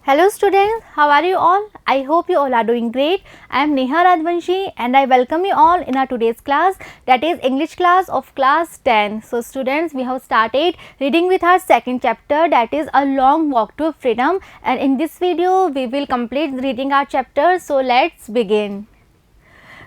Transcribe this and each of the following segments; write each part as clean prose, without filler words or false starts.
Hello students, how are you all? I hope you all are doing great. I am Neha Rajvanshi and I welcome you all in our today's class, that is English class of class 10. So students, we have started reading with our second chapter, that is A Long Walk to Freedom, and in this video we will complete reading our chapter. So let's begin.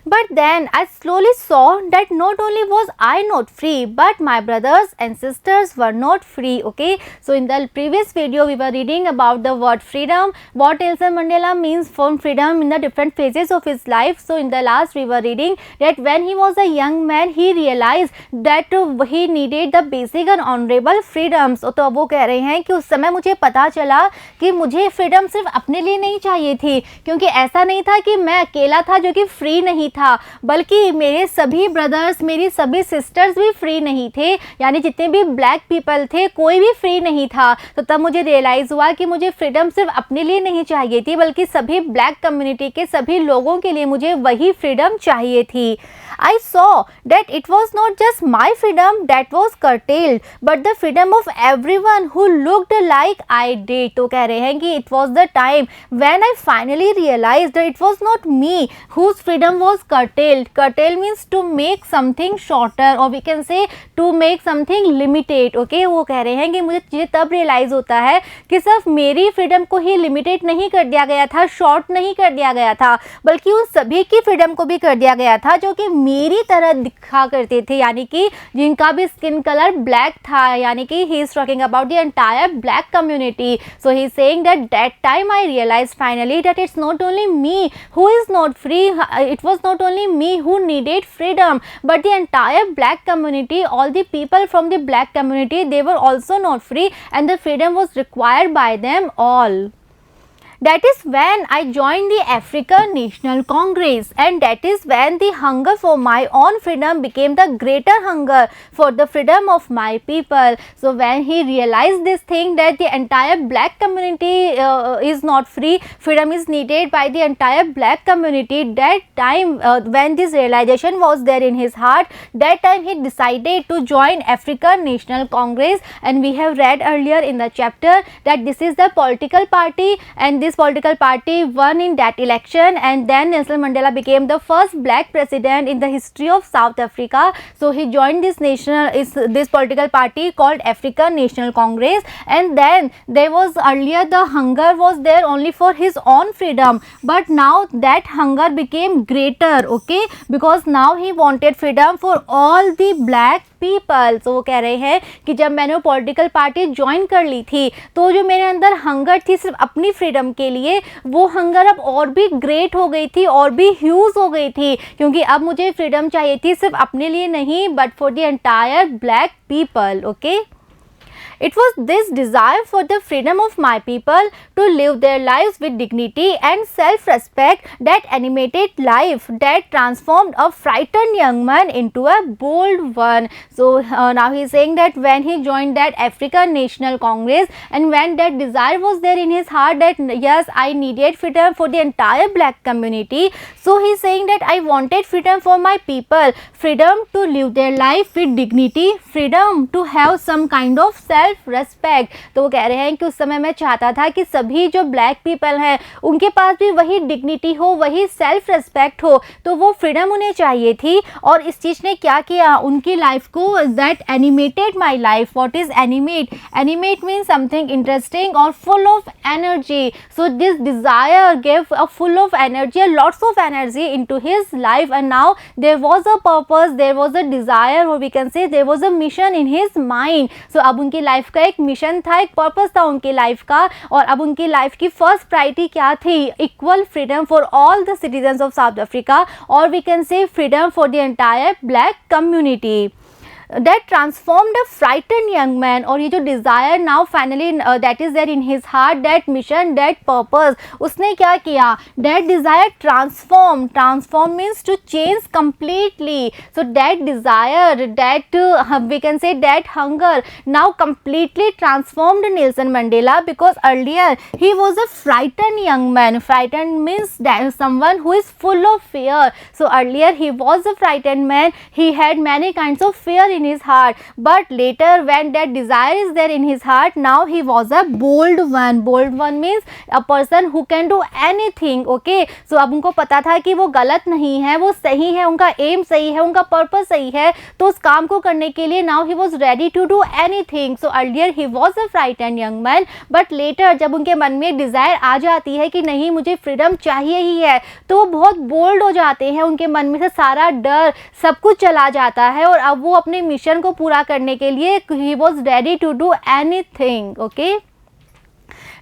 But then I slowly saw that not only was I not free, but my brothers and sisters were not free. Okay, so in the previous video we were reading about the word freedom, what Nelson Mandela means for freedom in the different phases of his life. So in the last we were reading that when he was a young man he realized that he needed the basic and honorable freedoms. तो वो कह रहे हैं कि उस समय मुझे पता चला कि मुझे फ्रीडम सिर्फ अपने लिए नहीं चाहिए थी, क्योंकि ऐसा नहीं था कि मैं अकेला था जो कि फ्री नहीं था, बल्कि मेरे सभी ब्रदर्स, मेरी सभी सिस्टर्स भी फ्री नहीं थे, यानी जितने भी ब्लैक पीपल थे कोई भी फ्री नहीं था. तो तब मुझे रियलाइज़ हुआ कि मुझे फ्रीडम सिर्फ अपने लिए नहीं चाहिए थी, बल्कि सभी ब्लैक कम्युनिटी के सभी लोगों के लिए मुझे वही फ्रीडम चाहिए थी. I saw that it was not just my freedom that was curtailed, but the freedom of everyone who looked like I did. तो कह रहे हैं कि it was the time when I finally realized that it was not me whose freedom was curtailed. Curtail means to make something shorter, or we can say to make something limited. Okay, वो कह रहे हैं कि मुझे तब realise होता है कि सिर्फ मेरी फ्रीडम को ही लिमिटेड नहीं कर दिया गया था, शॉर्ट नहीं कर दिया गया था, बल्कि उन सभी की फ्रीडम को भी कर दिया गया था जो कि मेरी तरह दिखा करते थे, यानी कि जिनका भी स्किन कलर ब्लैक था, यानी कि he is talking about the entire black community. So he is saying that time I realise finally that it's not only me who is not free, it was not only me who needed freedom, but the entire black community, all the people from the black community, they were also not free, and the freedom was required by them all. That is when I joined the African National Congress, and that is when the hunger for my own freedom became the greater hunger for the freedom of my people. So when he realized this thing, that the entire black community is not free, freedom is needed by the entire black community, that time when this realization was there in his heart, that time he decided to join African National Congress. And we have read earlier in the chapter that this is the political party, and this political party won in that election, and then Nelson Mandela became the first black president in the history of South Africa. So he joined this political party called African National Congress, and then there was earlier the hunger was there only for his own freedom, but now that hunger became greater, okay, because now he wanted freedom for all the black people. तो वो कह रहे हैं कि जब मैंने वो political party join कर ली थी, तो जो मेरे अंदर हंगर थी सिर्फ अपनी फ्रीडम के लिए, वो हंगर अब और भी ग्रेट हो गई थी, और भी ह्यूज हो गई थी, क्योंकि अब मुझे फ्रीडम चाहिए थी सिर्फ अपने लिए नहीं, but for the entire black people. Okay, it was this desire for the freedom of my people to live their lives with dignity and self-respect that animated life, that transformed a frightened young man into a bold one. So now he is saying that when he joined that African National Congress, and when that desire was there in his heart that yes, I needed freedom for the entire black community, so he is saying that I wanted freedom for my people, freedom to live their life with dignity, freedom to have some kind of self respect. तो वो कह रहे हैं कि उस समय मैं चाहता था कि सभी जो ब्लैक पीपल हैं उनके पास भी वही डिग्निटी हो, वही सेल्फ रेस्पेक्ट हो, तो वो फ्रीडम उन्हें चाहिए थी. और इस चीज़ ने क्या किया उनकी लाइफ को, that animated my life. What is animate? Animate means something interesting और full of energy. So this desire gave a full of energy, lots of energy into his life, and now there was a purpose, there was a desire, और we can say there was a mission in his mind. So अब उनकी life का एक mission था, एक purpose था उनकी life का, और अब उनकी लाइफ की फर्स्ट प्रायोरिटी क्या थी? Equal freedom for all the citizens of South Africa, और we can say freedom for the entire black community. that transformed a frightened young man, और ये जो desire now finally that is there in his heart, that mission, that purpose, उसने क्या किया? That desire transform means to change completely. So that desire, that we can say that hunger now completely transformed Nelson Mandela, because earlier he was a frightened young man. Frightened means that someone who is full of fear. So earlier he was a frightened man. He had many kinds of fear in his heart, but later when that desire is there in his heart, now he was a bold one. Bold one means a person who can do anything. Okay, so अब उनको पता था कि वो गलत नहीं है, वो सही है, उनका एम सही है, उनका पर्पस सही है, तो उस काम को करने के लिए now he was ready to do anything. So earlier he was a frightened young man, but later जब उनके मन में डिज़ायर आ जाती है कि नहीं मुझे फ्रीडम चाहिए ही है, तो वो बहुत बोल्ड हो जाते हैं, उनके मन में से सारा डर सब कुछ चला जाता है और अब वो अपने मिशन को पूरा करने के लिए he was ready to do anything. Okay,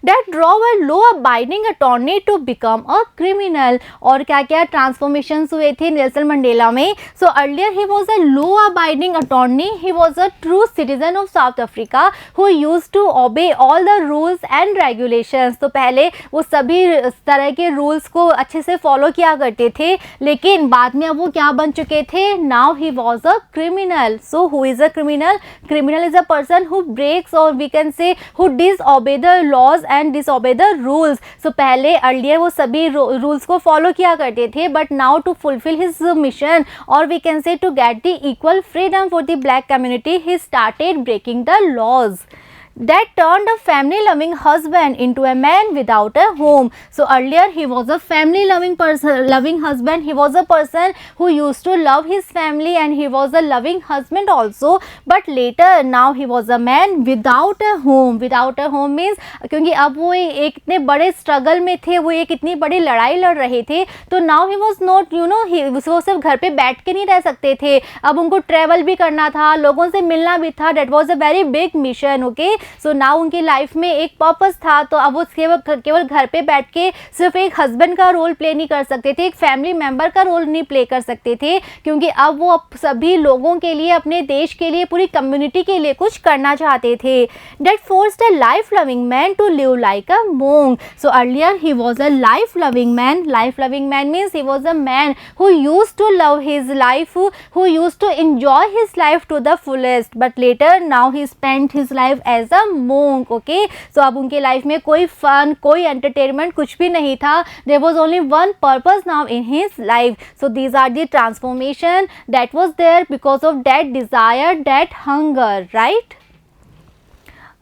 that drove a law abiding attorney to become a criminal. और क्या क्या ट्रांसफॉर्मेशंस हुए थे नेल्सन मंडेला में. So earlier he was a law abiding attorney, he was a true citizen of South Africa who used to obey all the rules and regulations. तो पहले वो सभी तरह के रूल्स को अच्छे से फॉलो किया करते थे, लेकिन बाद में अब वो क्या बन चुके थे? Now he was a criminal. So who is a criminal? Criminal is a person who breaks, or we can say who disobey the laws and disobey the rules. So पहले अर्लियर वो सभी रूल्स को follow किया करते थे, but now to fulfil his mission, और we can say to get the equal freedom for the black community, he started breaking the laws that turned a family loving husband into a man without a home. So earlier he was a family loving husband, he was a person who used to love his family and he was a loving husband also, but later now he was a man without a home. Without a home means क्योंकि अब वो एक इतने बड़े struggle में थे, वो एक इतनी बड़ी लड़ाई लड़ रहे थे, तो now he was not, you know, वो सिर्फ घर पे बैठ के नहीं रह सकते थे, अब उनको ट्रेवल भी करना था, लोगों से मिलना भी था. that was a very big mission. Okay, so now उनकी लाइफ में एक पर्पस था, तो अब वो केवल घर पे बैठ के सिर्फ एक हस्बैंड का रोल प्ले नहीं कर सकते थे, एक फैमिली मेंबर का रोल नहीं प्ले कर सकते थे, क्योंकि अब वो सभी लोगों के लिए, अपने देश के लिए, पूरी कम्युनिटी के लिए कुछ करना चाहते थे. That forced a life loving man to live like a monk. So earlier he was a life loving man. Life loving man means he was a man who use to love his life, who use to enjoy his life to the fullest, but later now he spend his life as a monk. Okay, so अब उनके life में कोई fun, कोई entertainment कुछ भी नहीं था. there was only one purpose now in his life. So these are the transformation that was there because of that desire, that hunger, right?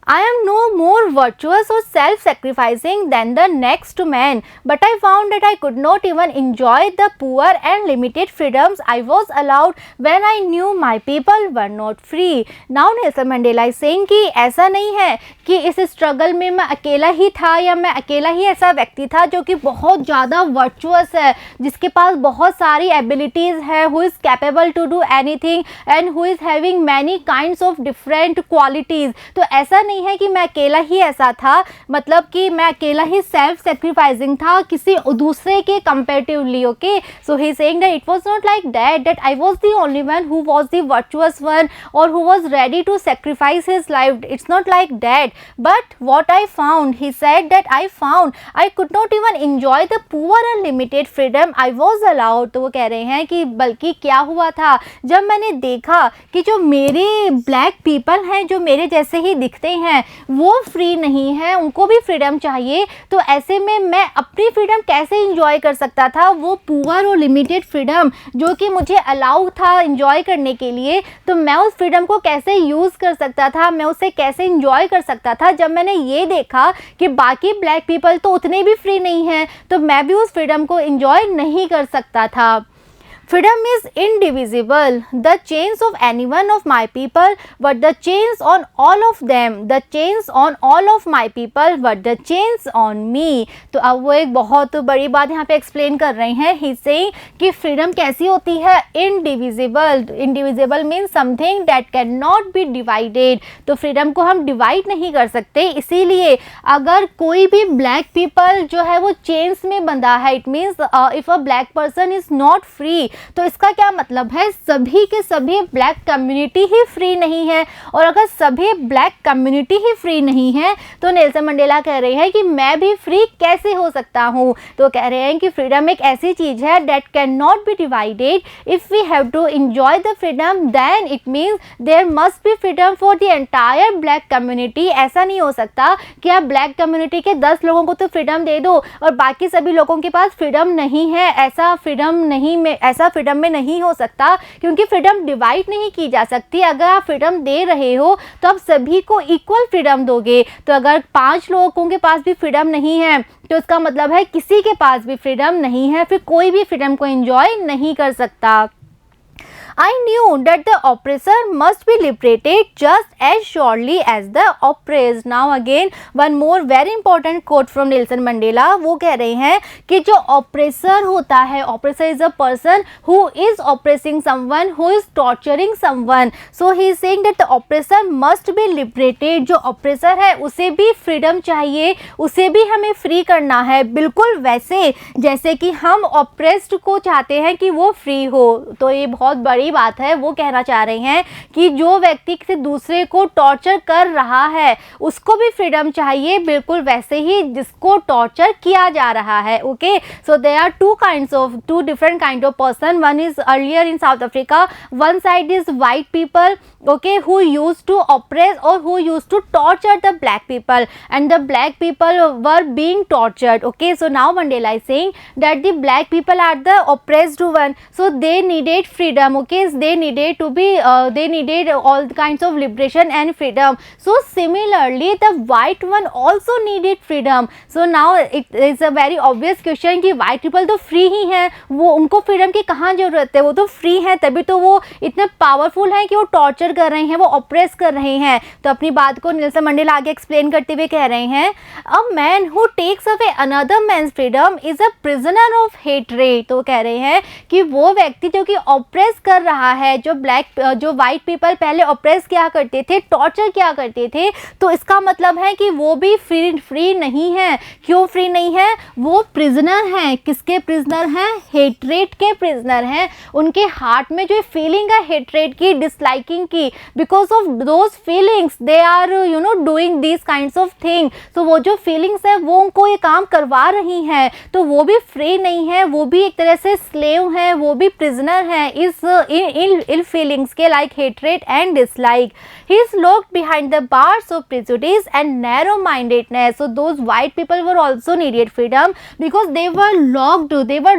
I am no more virtuous or self-sacrificing than the next man, but I found that I could not even enjoy the poor and limited freedoms I was allowed when I knew my people were not free. Now Nelson Mandela is saying कि ऐसा नहीं है कि इस struggle में मैं अकेला ही था, या मैं अकेला ही ऐसा व्यक्ति था जो कि बहुत ज़्यादा वर्चुअस है, जिसके पास बहुत सारी एबिलिटीज़ है, who is capable to do anything and who is having many kinds of different qualities. तो ऐसा नहीं है कि मैं अकेला ही ऐसा था, मतलब कि मैं अकेला ही सेल्फ सेक्रीफाइसिंग था किसी दूसरे के comparatively. Okay, so he saying that it was not like that I was the only one who was the virtuous one और who was ready to sacrifice his life. It's not like that, but what I found, he said that I found I could not even enjoy the poor and limited freedom I was allowed. तो वो कह रहे हैं कि बल्कि क्या हुआ था, जब मैंने देखा कि जो मेरे ब्लैक पीपल हैं, जो मेरे जैसे ही दिखते हैं, वो फ्री नहीं है, उनको भी फ्रीडम चाहिए, तो ऐसे में मैं अपनी फ्रीडम कैसे इंजॉय कर सकता था, वो पुअर और लिमिटेड फ्रीडम जो कि मुझे अलाउ था इंजॉय करने के लिए, तो मैं उस फ्रीडम को कैसे यूज़ कर सकता था, मैं उसे कैसे इंजॉय कर सकता था. जब मैंने ये देखा कि बाकी ब्लैक पीपल तो उतने भी फ्री नहीं हैं, तो मैं भी उस फ्रीडम को इंजॉय नहीं कर सकता था. Freedom is indivisible. The chains of any one of my people were the chains on all of them. The chains on all of my people were the chains on me. तो अब वो एक बहुत बड़ी बात यहाँ पे एक्सप्लेन कर रहे हैं. He saying कि फ्रीडम कैसी होती है, indivisible. Indivisible means something that cannot be divided. तो फ्रीडम को हम डिवाइड नहीं कर सकते, इसीलिए अगर कोई भी ब्लैक पीपल जो है वो चेन्स में बंधा है, it means if a black person is not free, तो इसका क्या मतलब है, सभी के सभी ब्लैक कम्युनिटी ही फ्री नहीं है. और अगर सभी ब्लैक कम्युनिटी ही फ्री नहीं है, तो नेल्सन मंडेला कह रहे हैं कि मैं भी फ्री कैसे हो सकता हूँ. तो कह रहे हैं कि फ्रीडम एक ऐसी चीज़ है that can not be divided. If we have to enjoy the freedom then it means there must be freedom for the entire black community. ऐसा नहीं हो सकता कि आप ब्लैक कम्युनिटी के 10 लोगों को तो फ्रीडम दे दो और बाकी सभी लोगों के पास फ्रीडम नहीं है. ऐसा फ्रीडम नहीं, में ऐसा ऑप्रेसर फ्रीडम में नहीं हो सकता, क्योंकि फ्रीडम डिवाइड नहीं की जा सकती। अगर आप फ्रीडम दे रहे हो तो आप सभी को इक्वल फ्रीडम दोगे। तो अगर 5 लोगों के पास भी फ्रीडम नहीं है तो इसका मतलब है किसी के पास भी फ्रीडम नहीं है, फिर कोई भी फ्रीडम को एंजॉय नहीं कर सकता। I knew that the oppressor must be liberated just as surely as the oppressed. Now again one more very important quote from Nelson Mandela. वो कह रहे हैं कि जो oppressor होता है, oppressor is a person who is oppressing someone, who is torturing someone. So he is saying that the oppressor must be liberated. जो oppressor है उसे भी freedom चाहिए, उसे भी हमें free करना है, बिल्कुल वैसे जैसे कि हम oppressed को चाहते हैं कि वो free हो। तो ये बहुत बड़ी बात है। वो कहना चाह रहे हैं कि जो व्यक्ति किसी दूसरे को टॉर्चर कर रहा है उसको भी फ्रीडम चाहिए, बिल्कुल वैसे ही जिसको टॉर्चर किया जा रहा है। Okay, so there are two different kind of person. One is earlier in South Africa, one side is white people, okay, who used to oppress or who used to torture the black people, and the black people were being tortured. Okay, so now Mandela is saying that the black people are the oppressed one, so they needed freedom. Okay, they needed to be they needed all kinds of liberation and freedom. So similarly the white one also needed freedom. So now it is a very obvious question कि white people तो free ही हैं, वो उनको freedom की कहाँ ज़रूरत है, वो तो free हैं, तभी तो वो इतने powerful हैं कि वो torture कर रहे हैं, वो ऑप्रेस कर रहे हैं। तो अपनी बात को नेल्सन मंडेला आगे एक्सप्लेन करते हुए कह रहे हैं, a man who takes away another man's freedom is a prisoner of hatred. तो कह रहे हैं कि वो व्यक्ति जो कि ऑप्रेस कर रहा है, जो वाइट पीपल पहले ऑप्रेस किया करते थे, टॉर्चर किया करते थे, तो इसका मतलब है कि वो भी फ्री नहीं है। क्यों फ्री नहीं है? वो प्रिजनर हैं। किसके प्रिजनर हैं? हेट्रेड के प्रिजनर हैं। उनके हार्ट में जो फीलिंग है हेट्रेड की, डिसलाइकिंग की, because of those feelings they are doing these kinds of thing. So वो जो feelings है वो उनको ये काम करवा रही हैं, तो वो भी free नहीं है, वो भी एक तरह से slave है, वो भी prisoner है इस ill feelings के, like hatred and dislike. He is locked behind the bars of prejudice and narrow mindedness. So those white people were also needed freedom because they were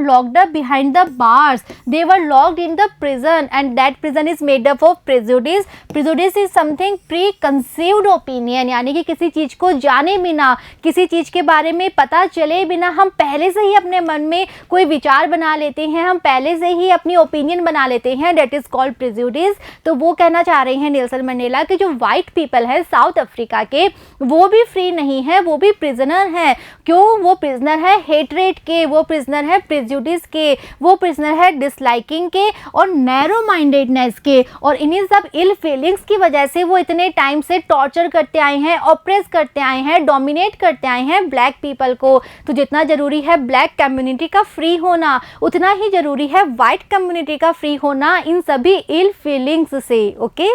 locked up behind the bars, they were locked in the prison, and that prison is made up of prejudice. Prejudice is something pre conceived opinion, यानी कि किसी चीज़ को जाने बिना, किसी चीज़ के बारे में पता चले बिना हम पहले से ही अपने मन में कोई विचार बना लेते हैं, हम पहले से ही अपनी ओपिनियन बना लेते हैं, डेट इज़ कॉल्ड प्रिजुडिस। तो वो कहना चाह रहे हैं नेल्सन मंडेला कि जो वाइट पीपल है साउथ अफ्रीका के, वो भी फ्री नहीं है, वो भी प्रिजनर हैं। क्यों? वो प्रिजनर है हेट्रेड के, वो प्रिजनर है प्रिजुडिस के, वो प्रिजनर है डिसलाइकिंग के और नैरो माइंडेडनेस के। और इन्हीं सब इल फीलिंग्स की वजह से वो इतने टाइम से टॉर्चर करते आए हैं, ऑप्रेस करते आए हैं, डोमिनेट करते आए हैं ब्लैक पीपल को। तो जितना ज़रूरी है ब्लैक कम्युनिटी का फ्री होना, उतना ही ज़रूरी है वाइट कम्युनिटी का फ्री होना इन सभी इल फीलिंग्स से। Okay,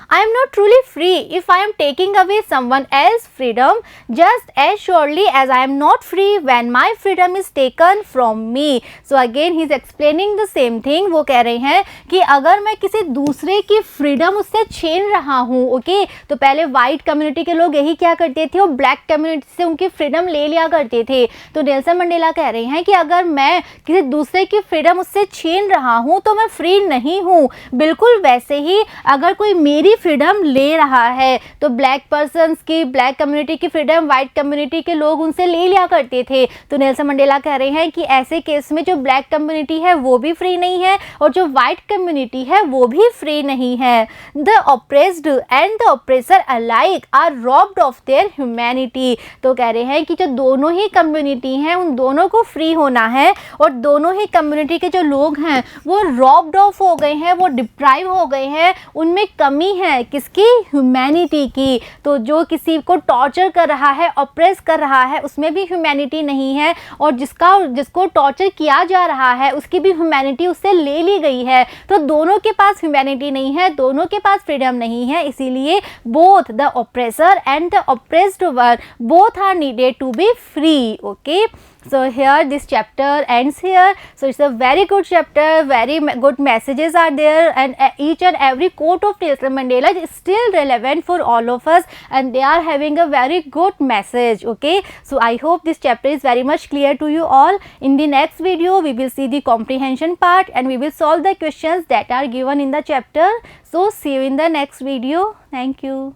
I am not truly free if I am taking away someone else's freedom, just as surely as I am not free when my freedom is taken from me. So again he is explaining the same thing. वो कह रहे हैं कि अगर मैं किसी दूसरे की फ्रीडम उससे छीन रहा हूँ, ओके, तो पहले वाइट कम्युनिटी के लोग यही क्या करते थे, वो ब्लैक कम्युनिटी से उनकी फ्रीडम ले लिया करते थे। तो नेल्सन मंडेला कह रहे हैं कि अगर मैं किसी दूसरे की फ्रीडम उससे छीन रहा हूँ तो मैं फ्री नहीं हूँ। बिल्कुल वैसे ही अगर कोई मेरी फ्रीडम ले रहा है तो ब्लैक पर्सन्स की, ब्लैक कम्युनिटी की फ्रीडम वाइट कम्युनिटी के लोग उनसे ले लिया करते थे। तो नेल्सन मंडेला कह रहे हैं कि ऐसे केस में जो ब्लैक कम्युनिटी है वो भी फ्री नहीं है और जो वाइट कम्युनिटी है वो भी फ्री नहीं है। The oppressed and the oppressor alike are robbed of their humanity. तो कह रहे हैं कि जो दोनों ही कम्युनिटी हैं उन दोनों को फ्री होना है और दोनों ही कम्युनिटी के जो लोग हैं वो रॉब्ड ऑफ हो गए हैं, वो डिप्राइव हो गए हैं, उनमें कमी है किसकी? ह्यूमैनिटी की। तो जो किसी को टॉर्चर कर रहा है, ऑप्रेस कर रहा है, उसमें भी ह्यूमैनिटी नहीं है और जिसको टॉर्चर किया जा रहा है उसकी भी ह्यूमैनिटी उससे ले ली गई है। तो दोनों के पास ह्यूमैनिटी नहीं है, दोनों के पास फ्रीडम नहीं है, इसीलिए both the oppressor and the oppressed one both are needed to be free. Okay, So here this chapter ends here. So it's a very good chapter, very good messages are there, and each and every quote of Nelson Mandela is still relevant for all of us, and they are having a very good message. Okay, so I hope this chapter is very much clear to you all. In the next video we will see the comprehension part, and we will solve the questions that are given in the chapter. So see you in the next video. Thank you.